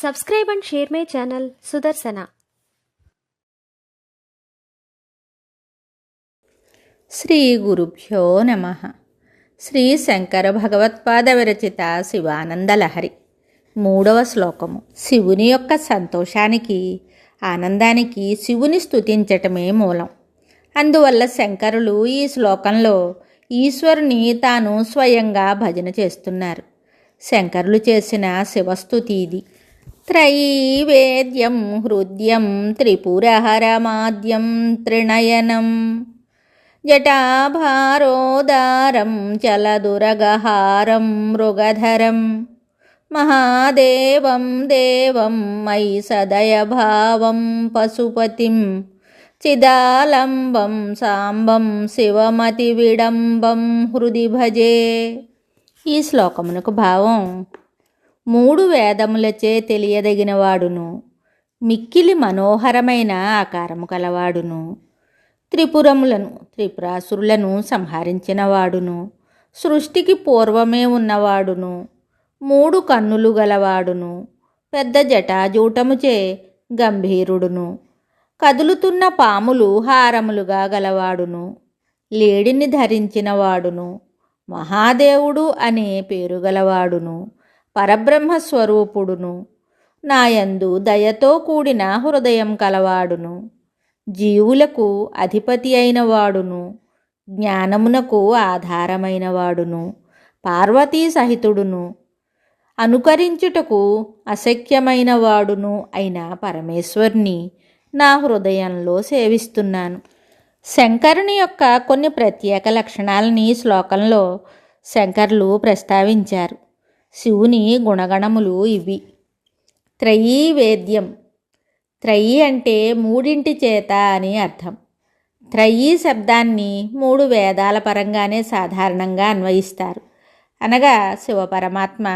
Subscribe and share my channel Sudarsana. Shri గురుభ్యో నమః. శ్రీ శంకర భగవత్పాద విరచిత శివానందలహరి 3వ శ్లోకము. శివుని యొక్క సంతోషానికి ఆనందానికి శివుని స్తుతించటమే మూలం. అందువల్ల శంకరులు ఈ శ్లోకంలో ఈశ్వరుని తాను స్వయంగా భజన చేస్తున్నారు. శంకరులు చేసిన శివస్తుతి ఇది. త్రైవేద్యం హృద్యం త్రిపురహరమాద్యం త్రినయనం జటాభారోదారం చలదురగహారం మృగధరం మహాదేవం దేవం మయి సదయభావం పశుపతిం చిదాలంబం సాంబం శివమతి విడంబం హృది భజే. ఈ శ్లోకమునకు భావం: 3 వేదములచే తెలియదగినవాడును, మిక్కిలి మనోహరమైన ఆకారము కలవాడును, త్రిపురాసురులను సంహరించినవాడును, సృష్టికి పూర్వమే ఉన్నవాడును, 3 కన్నులు గలవాడును, పెద్ద జటాజూటముచే గంభీరుడును, కదులుతున్న పాములు హారములుగా గలవాడును, లేడిని ధరించినవాడును, మహాదేవుడు అనే పేరు గలవాడును, పరబ్రహ్మస్వరూపుడును, నాయందు దయతో కూడిన హృదయం కలవాడును, జీవులకు అధిపతి అయినవాడును, జ్ఞానమునకు ఆధారమైనవాడును, పార్వతీ సహితుడును, అనుకరించుటకు అశక్యమైనవాడును అయిన పరమేశ్వరుని నా హృదయంలో సేవిస్తున్నాను. శంకరుని యొక్క కొన్ని ప్రత్యేక లక్షణాలని శ్లోకంలో శంకరులు ప్రస్తావించారు. శివుని గుణగణములు ఇవి. త్రైవేద్యం. త్రయీ అంటే 3 చేత అని అర్థం. త్రయీ శబ్దాన్ని 3 వేదాల పరంగానే సాధారణంగా అన్వయిస్తారు. అనగా శివపరమాత్మ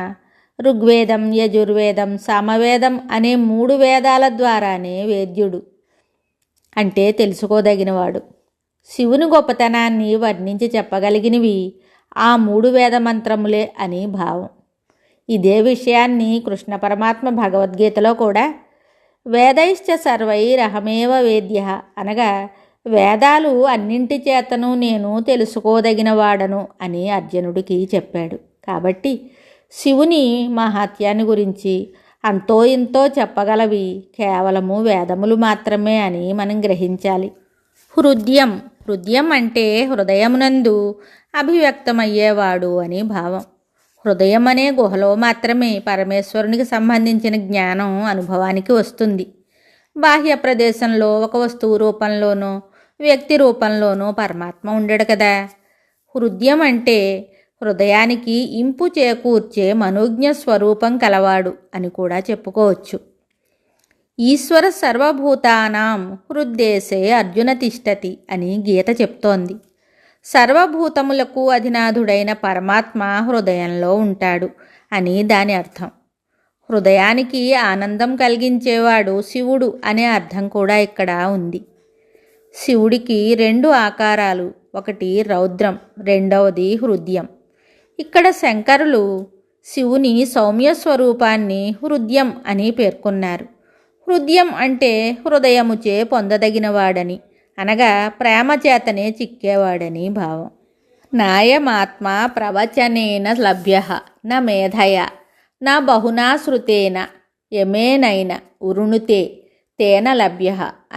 ఋగ్వేదం, యజుర్వేదం, సామవేదం అనే 3 వేదాల ద్వారానే వేద్యుడు అంటే తెలుసుకోదగినవాడు. శివుని గొప్పతనాన్ని వర్ణించి చెప్పగలిగినవి ఆ 3 వేదమంత్రములే అని భావం. ఇదే విషయాన్ని కృష్ణ పరమాత్మ భగవద్గీతలో కూడా వేదైశ్చ సర్వైరహమేవ వేద్య అనగా వేదాలు అన్నింటి చేతను నేను తెలుసుకోదగిన వాడను అని అర్జునుడికి చెప్పాడు. కాబట్టి శివుని మహాత్యాన్ని గురించి అంతో ఇంతో చెప్పగలవి కేవలము వేదములు మాత్రమే అని మనం గ్రహించాలి. హృద్యం. హృదయం అంటే హృదయమునందు అభివ్యక్తమయ్యేవాడు అని భావం. హృదయం అనే గుహలో మాత్రమే పరమేశ్వరునికి సంబంధించిన జ్ఞానం అనుభవానికి వస్తుంది. బాహ్య ప్రదేశంలో ఒక వస్తువు రూపంలోనో వ్యక్తి రూపంలోనో పరమాత్మ ఉండడు కదా. హృదయం అంటే హృదయానికి ఇంపు చేకూర్చే మనోజ్ఞ స్వరూపం కలవాడు అని కూడా చెప్పుకోవచ్చు. ఈశ్వర సర్వభూతానాం హృద్దేశే అర్జున తిష్టతి అని గీత చెప్తోంది. సర్వభూతములకు అధినాథుడైన పరమాత్మ హృదయంలో ఉంటాడు అని దాని అర్థం. హృదయానికి ఆనందం కలిగించేవాడు శివుడు అనే అర్థం కూడా ఇక్కడ ఉంది. శివుడికి 2 ఆకారాలు, ఒకటి రౌద్రం, రెండవది హృదయం. ఇక్కడ శంకరులు శివుని సౌమ్య స్వరూపాన్ని హృదయం అని పేర్కొన్నారు. హృదయం అంటే హృదయముచే పొందదగినవాడని, అనగా ప్రేమ చేతనే చిక్కేవాడని భావం. నాయమాత్మ ప్రవచనేన లభ్య న మేధయ నా బహునా శృతేన యమేనైన ఉరుణుతే తేన లభ్య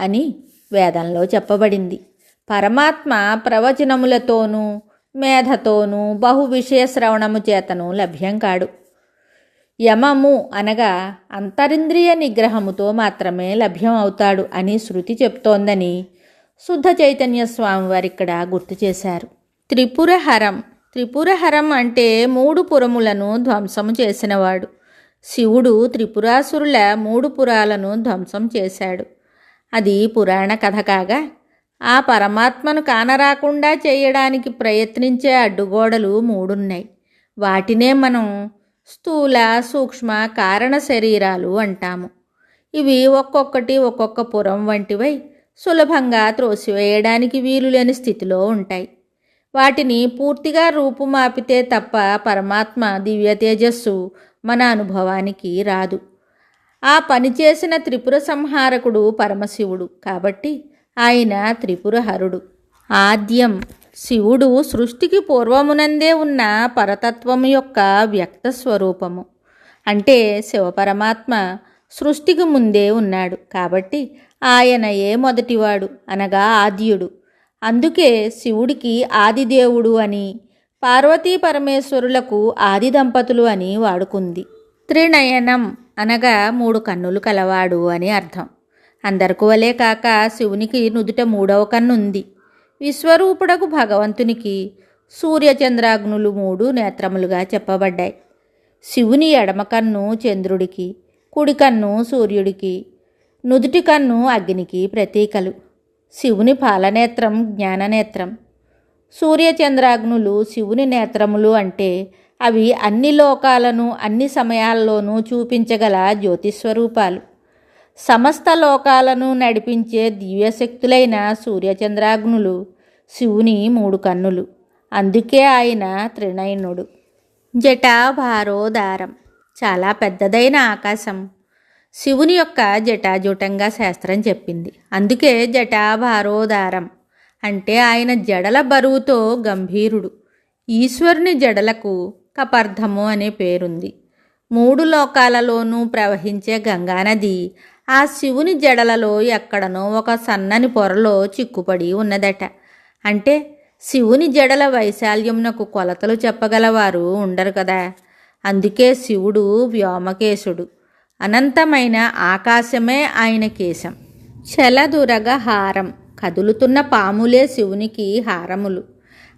అని వేదంలో చెప్పబడింది. పరమాత్మ ప్రవచనములతోనూ మేధతోనూ బహు విషయ శ్రవణము చేతను లభ్యం కాడు. యమము అనగా అంతరింద్రియ నిగ్రహముతో మాత్రమే లభ్యం అవుతాడు అని శృతి చెప్తోందని శుద్ధ చైతన్య స్వామి వారు ఇక్కడ గుర్తు చేశారు. త్రిపురహరం. త్రిపురహరం అంటే 3 పురములను ధ్వంసము చేసినవాడు. శివుడు త్రిపురాసురుల 3 పురాలను ధ్వంసం చేశాడు. అది పురాణ కథ కాగా ఆ పరమాత్మను కానరాకుండా చేయడానికి ప్రయత్నించే అడ్డుగోడలు 3 ఉన్నాయి. వాటినే మనం స్థూల, సూక్ష్మ, కారణ శరీరాలు అంటాము. ఇవి ఒక్కొక్కటి ఒక్కొక్క పురం వంటివై సులభంగా త్రోసివేయడానికి వీలులేని స్థితిలో ఉంటాయి. వాటిని పూర్తిగా రూపుమాపితే తప్ప పరమాత్మ దివ్య తేజస్సు మన అనుభవానికి రాదు. ఆ పనిచేసిన త్రిపుర సంహారకుడు పరమశివుడు కాబట్టి ఆయన త్రిపురహరుడు. ఆద్యం శివుడు సృష్టికి పూర్వమునందే ఉన్న పరతత్వము యొక్క వ్యక్త స్వరూపము. అంటే శివపరమాత్మ సృష్టికి ముందే ఉన్నాడు కాబట్టి ఆయనయే మొదటివాడు అనగా ఆద్యుడు. అందుకే శివుడికి ఆదిదేవుడు అని, పార్వతీ పరమేశ్వరులకు ఆది దంపతులు అని వాడుకుంది. త్రినయనం అనగా 3 కన్నులు కలవాడు అని అర్థం. అందరకు వలే కాక శివునికి నుదుట 3వ కన్ను ఉంది. విశ్వరూపుడకు భగవంతునికి సూర్యచంద్రాగ్నులు 3 నేత్రములుగా చెప్పబడ్డాయి. శివుని ఎడమ కన్ను చంద్రుడికి, కుడి కన్ను సూర్యుడికి, నుదుటి కన్ను అగ్నికి ప్రతీకలు. శివుని పాలనేత్రం జ్ఞాననేత్రం. సూర్యచంద్రాగ్నులు శివుని నేత్రములు అంటే అవి అన్ని లోకాలను అన్ని సమయాల్లోనూ చూపించగల జ్యోతిస్వరూపాలు. సమస్త లోకాలను నడిపించే దివ్యశక్తులైన సూర్యచంద్రాగ్నులు శివుని 3 కన్నులు. అందుకే ఆయన త్రినయనుడు. జటాభారోదారం చాలా పెద్దదైన ఆకాశం శివుని యొక్క జటాజూటంగా శాస్త్రం చెప్పింది. అందుకే జటాభారోదారం అంటే ఆయన జడల బరువుతో గంభీరుడు. ఈశ్వరుని జడలకు కపర్ధము అనే పేరుంది. 3 లోకాలలోనూ ప్రవహించే గంగానది ఆ శివుని జడలలో ఎక్కడనో ఒక సన్నని పొరలో చిక్కుపడి ఉన్నదట. అంటే శివుని జడల వైశాల్యమునకు కొలతలు చెప్పగలవారు ఉండరు కదా. అందుకే శివుడు వ్యోమకేశుడు. అనంతమైన ఆకాశమే ఆయన కేశం. చలదురగ హారం కదులుతున్న పాములే శివునికి హారములు.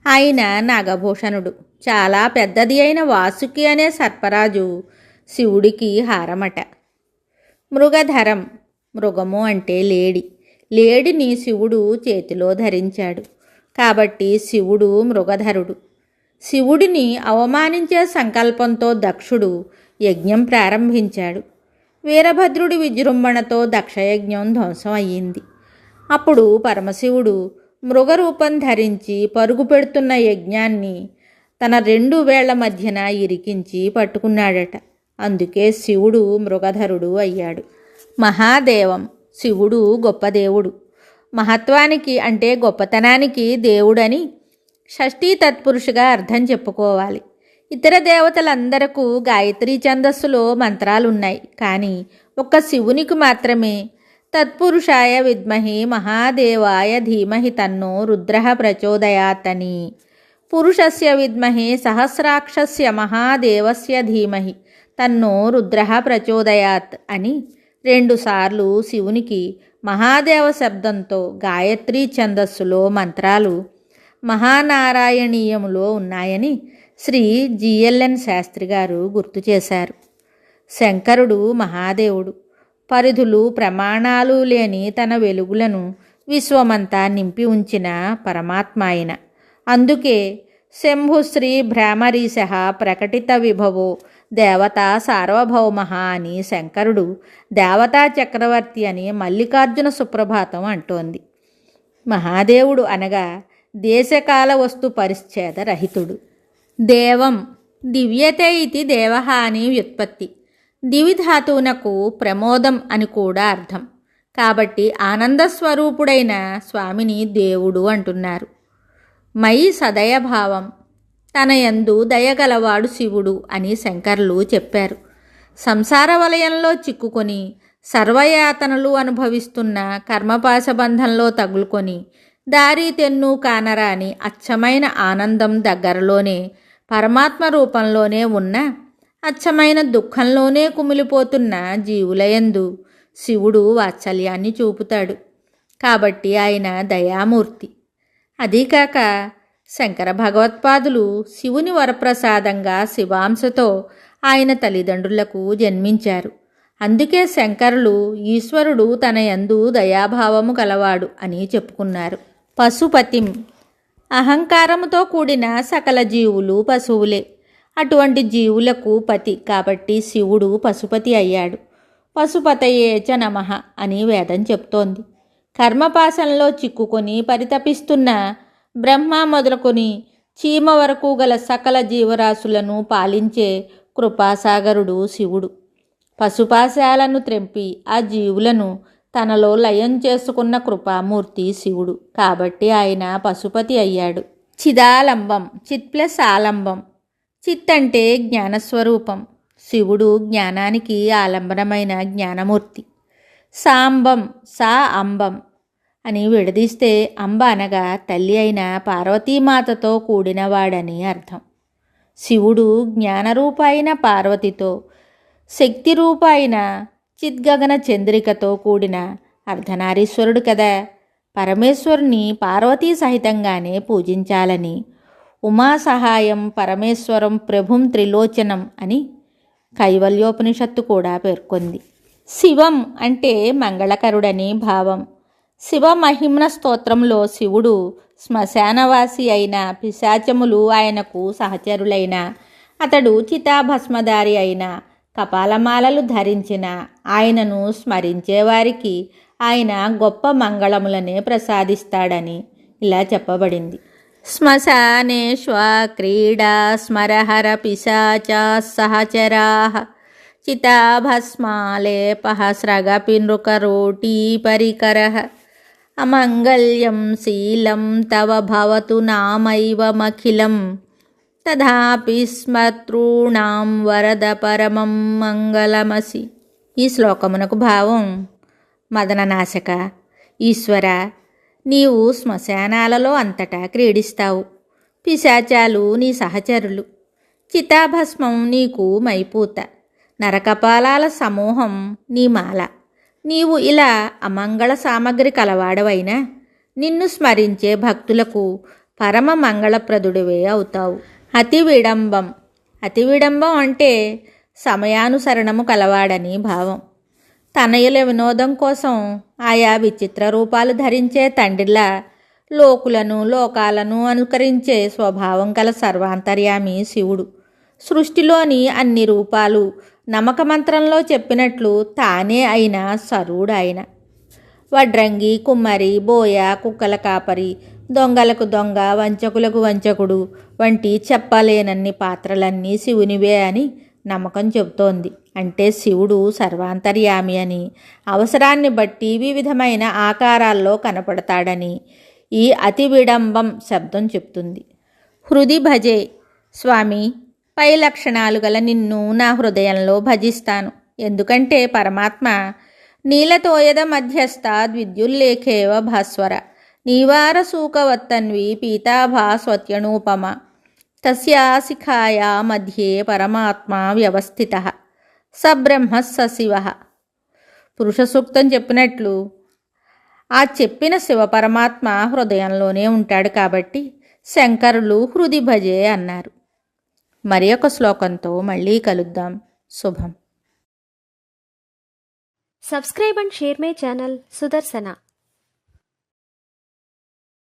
ఆయన నాగభూషణుడు. చాలా పెద్దది అయిన వాసుకి అనే సర్పరాజు శివుడికి హారమట. మృగధరం మృగము అంటే లేడి. లేడిని శివుడు చేతిలో ధరించాడు కాబట్టి శివుడు మృగధరుడు. శివుడిని అవమానించే సంకల్పంతో దక్షుడు యజ్ఞం ప్రారంభించాడు. వీరభద్రుడి విజృంభణతో దక్షయజ్ఞం ధ్వంసం అయ్యింది. అప్పుడు పరమశివుడు మృగరూపం ధరించి పరుగు పెడుతున్న యజ్ఞాన్ని తన 2 వేళ్ల మధ్యన ఇరికించి పట్టుకున్నాడట. అందుకే శివుడు మృగధరుడు అయ్యాడు. మహాదేవం శివుడు గొప్ప దేవుడు. మహత్వానికి అంటే గొప్పతనానికి దేవుడని షష్ఠీ తత్పురుషుగా అర్థం చెప్పుకోవాలి. ఇతర దేవతలందరకు గాయత్రీ ఛందస్సులో మంత్రాలున్నాయి. కానీ ఒక్క శివునికి మాత్రమే తత్పురుషాయ విద్మహి మహాదేవాయ ధీమహి తన్నో రుద్రః ప్రచోదయాత్ అని, పురుషస్య విద్మహి సహస్రాక్షస్య మహాదేవస్య ధీమహి తన్నో రుద్రః ప్రచోదయాత్ అని 2 సార్లు శివునికి మహాదేవ శబ్దంతో గాయత్రీ ఛందస్సులో మంత్రాలు మహానారాయణీయములో ఉన్నాయని శ్రీ జిఎల్ఎన్ శాస్త్రి గారు గుర్తు చేశారు. శంకరుడు మహాదేవుడు. పరిధులు ప్రమాణాలు లేని తన వెలుగులను విశ్వమంతా నింపి ఉంచిన పరమాత్మ ఆయన. అందుకే శంభుశ్రీ భ్రామరీశ ప్రకటిత విభవో దేవతా సార్వభౌమ అని శంకరుడు దేవతా చక్రవర్తి అని మల్లికార్జున సుప్రభాతం అంటోంది. మహాదేవుడు అనగా దేశకాల వస్తు పరిచ్ఛేద రహితుడు. దేవం దివ్యతే ఇది దేవః అని వ్యుత్పత్తి. దివిధాతువునకు ప్రమోదం అని కూడా అర్థం. కాబట్టి ఆనందస్వరూపుడైన స్వామిని దేవుడు అంటున్నారు. మయి సదయభావం తన యందు దయగలవాడు శివుడు అని శంకరులు చెప్పారు. సంసార వలయంలో చిక్కుకొని సర్వయాతనలు అనుభవిస్తున్న కర్మపాశబంధంలో తగులుకొని దారి తెన్ను కానరాని అచ్చమైన ఆనందం దగ్గరలోనే పరమాత్మ రూపంలోనే ఉన్న అచ్చమైన దుఃఖంలోనే కుమిలిపోతున్న జీవులయందు శివుడు వాత్సల్యాన్ని చూపుతాడు. కాబట్టి ఆయన దయామూర్తి. అదీకాక శంకర భగవత్పాదులు శివుని వరప్రసాదంగా శివాంశతో ఆయన తల్లిదండ్రులకు జన్మించారు. అందుకే శంకరులు ఈశ్వరుడు తన యందు దయాభావము కలవాడు అని చెప్పుకున్నారు. పశుపతిం అహంకారముతో కూడిన సకల జీవులు పశువులే. అటువంటి జీవులకు పతి కాబట్టి శివుడు పశుపతి అయ్యాడు. పశుపతయే చ నమః అని వేదం చెప్తోంది. కర్మపాశంలో చిక్కుకొని పరితపిస్తున్న బ్రహ్మ మొదలుకొని చీమ వరకు గల సకల జీవరాశులను పాలించే కృపాసాగరుడు శివుడు. పశుపాశాలను త్రెంపి ఆ జీవులను తనలో లయం చేసుకున్న కృపామూర్తి శివుడు. కాబట్టి ఆయన పశుపతి అయ్యాడు. చిదాలంబం, చిత్ ప్లస్ ఆలంబం. చిత్ అంటే జ్ఞానస్వరూపం. శివుడు జ్ఞానానికి ఆలంబనమైన జ్ఞానమూర్తి. సాంబం, సా అంబం అని విడదీస్తే అంబ అనగా తల్లి అయిన పార్వతీమాతతో కూడినవాడని అర్థం. శివుడు జ్ఞానరూపైన పార్వతితో, శక్తి రూపైన చిద్గగన చంద్రికతో కూడిన అర్ధనారీశ్వరుడు కదా. పరమేశ్వరుని పార్వతీ సహితంగానే పూజించాలని ఉమా సహాయం పరమేశ్వరం ప్రభుం త్రిలోచనం అని కైవల్యోపనిషత్తు కూడా పేర్కొంది. శివం అంటే మంగళకరుడని భావం. శివమహిమ్న స్తోత్రంలో శివుడు శ్మశానవాసి అయిన పిశాచములు ఆయనకు సహచరులైన, అతడు చితాభస్మధారి అయిన, కపాలమాలలు ధరించిన ఆయనను స్మరించేవారికి ఆయన గొప్ప మంగళములనే ప్రసాదిస్తాడని ఇలా చెప్పబడింది. శ్మశానేష్వ క్రీడా స్మరహర పిశాచా సహచరా చితాభస్మాలేపః స్రగపి నృకరోటీ పరికరః అమంగళ్యం శీలం తవ భవతు నామైవమఖిలం తథాపి స్మతృణాం వరద పరమం మంగళమసి. ఈ శ్లోకమునకు భావం: మదననాశక ఈశ్వర, నీవు శ్మశానాలలో అంతటా క్రీడిస్తావు. పిశాచాలు నీ సహచరులు. చితాభస్మం నీకు మైపూత. నరకపాలాల సమూహం నీ మాల. నీవు ఇలా అమంగళ సామగ్రి కలవాడవైనా నిన్ను స్మరించే భక్తులకు పరమ మంగళప్రదుడివే అవుతావు. అతి విడంబం. అతి విడంబం అంటే సమయానుసరణము కలవాడని భావం. తనయుల వినోదం కోసం ఆయా విచిత్ర రూపాలు ధరించే తండ్రిలా లోకులను లోకాలను అనుకరించే స్వభావం గల సర్వాంతర్యామి శివుడు. సృష్టిలోని అన్ని రూపాలు నమకమంత్రంలో చెప్పినట్లు తానే అయిన సరుడు ఆయన. వడ్రంగి, కుమ్మరి, బోయ, కుక్కల కాపరి, దొంగలకు దొంగ, వంచకులకు వంచకుడు వంటి చెప్పలేనన్ని పాత్రలన్నీ శివునివే అని నమ్మకం చెబుతోంది. అంటే శివుడు సర్వాంతర్యామి అని, అవసరాన్ని బట్టి వివిధమైన ఆకారాల్లో కనపడతాడని ఈ అతి విడంబం శబ్దం చెప్తుంది. హృది భజే. స్వామి, పై లక్షణాలు గల నిన్ను నా హృదయంలో భజిస్తాను. ఎందుకంటే పరమాత్మ నీలతోయద మధ్యస్థ ద్విద్యుల్లేఖేవ భాస్వర నీవార సూకవత్తన్వి పీతాభా స్వత్యనూపమ తస్యా శిఖాయా మధ్యే పరమాత్మ వ్యవస్థితః సబ్రహ్మ సశివః. పురుష సూక్తం చెప్పినట్లు ఆ చెప్పిన శివపరమాత్మ హృదయంలోనే ఉంటాడు. కాబట్టి శంకరులు హృది భజే అన్నారు. మరి ఒక శ్లోకంతో మళ్ళీ కలుద్దాం. శుభం. Subscribe and share my channel Sudarsana.